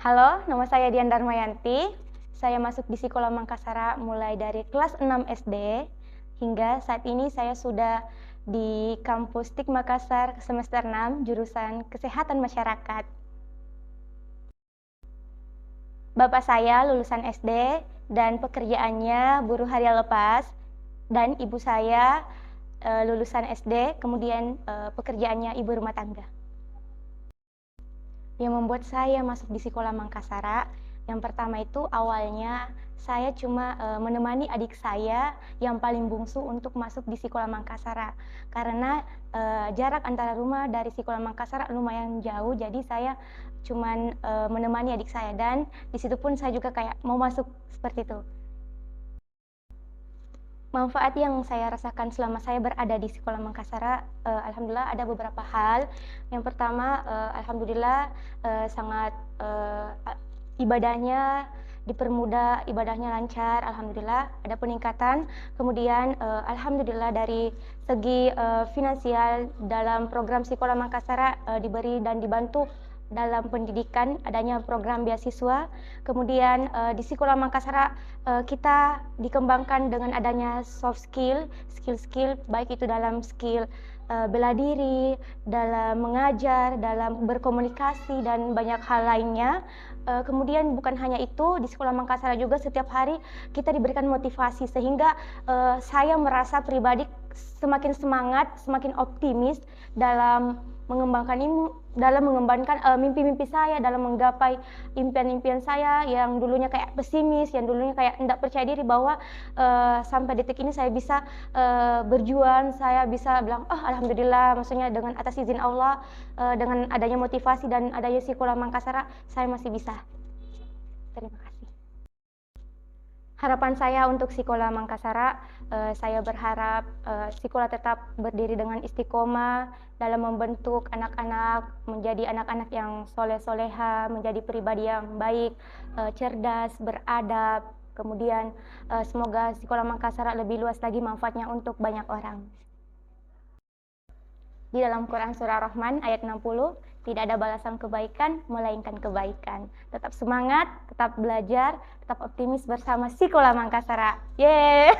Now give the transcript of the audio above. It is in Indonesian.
Halo, nama saya Dian Darmayanti. Saya masuk di Sekolah Mangkasara mulai dari kelas 6 SD hingga saat ini saya sudah di kampus TIK Makassar semester 6 jurusan Kesehatan Masyarakat. Bapak saya lulusan SD dan pekerjaannya buruh harian lepas, dan ibu saya lulusan SD kemudian pekerjaannya ibu rumah tangga. Yang membuat saya masuk di Sekolah Mangkasara, yang pertama itu awalnya saya cuma menemani adik saya yang paling bungsu untuk masuk di Sekolah Mangkasara. Karena jarak antara rumah dari Sekolah Mangkasara lumayan jauh, jadi saya cuma menemani adik saya, dan di situ pun saya juga kayak mau masuk seperti itu. Manfaat yang saya rasakan selama saya berada di Sekolah Mangkasara, alhamdulillah ada beberapa hal. Yang pertama, alhamdulillah sangat ibadahnya dipermudah, ibadahnya lancar, alhamdulillah ada peningkatan. Kemudian alhamdulillah dari segi finansial dalam program Sekolah Mangkasara diberi dan dibantu dalam pendidikan, adanya program beasiswa. Kemudian di Sekolah Mangkasara kita dikembangkan dengan adanya soft skill baik itu dalam skill bela diri, dalam mengajar, dalam berkomunikasi, dan banyak hal lainnya. Kemudian bukan hanya itu, di Sekolah Mangkasara juga setiap hari kita diberikan motivasi, sehingga saya merasa pribadi semakin semangat, semakin optimis dalam mengembangkan mimpi-mimpi saya, dalam menggapai impian-impian saya yang dulunya kayak pesimis, yang dulunya kayak tidak percaya diri, bahwa sampai detik ini saya bisa berjuang, saya bisa bilang, oh alhamdulillah, maksudnya dengan atas izin Allah, dengan adanya motivasi dan adanya Sekolah Mangkasara, saya masih bisa. Terima kasih. Harapan saya untuk Sekolah Mangkasara, saya berharap sekolah tetap berdiri dengan istiqomah dalam membentuk anak-anak menjadi anak-anak yang soleh-soleha, menjadi pribadi yang baik, cerdas, beradab. Kemudian semoga Sekolah Mangkasara lebih luas lagi manfaatnya untuk banyak orang. Di dalam Quran Surah Rahman ayat 60, tidak ada balasan kebaikan melainkan kebaikan. Tetap semangat, tetap belajar, tetap optimis bersama Sekolah Mangkasara. Yeay!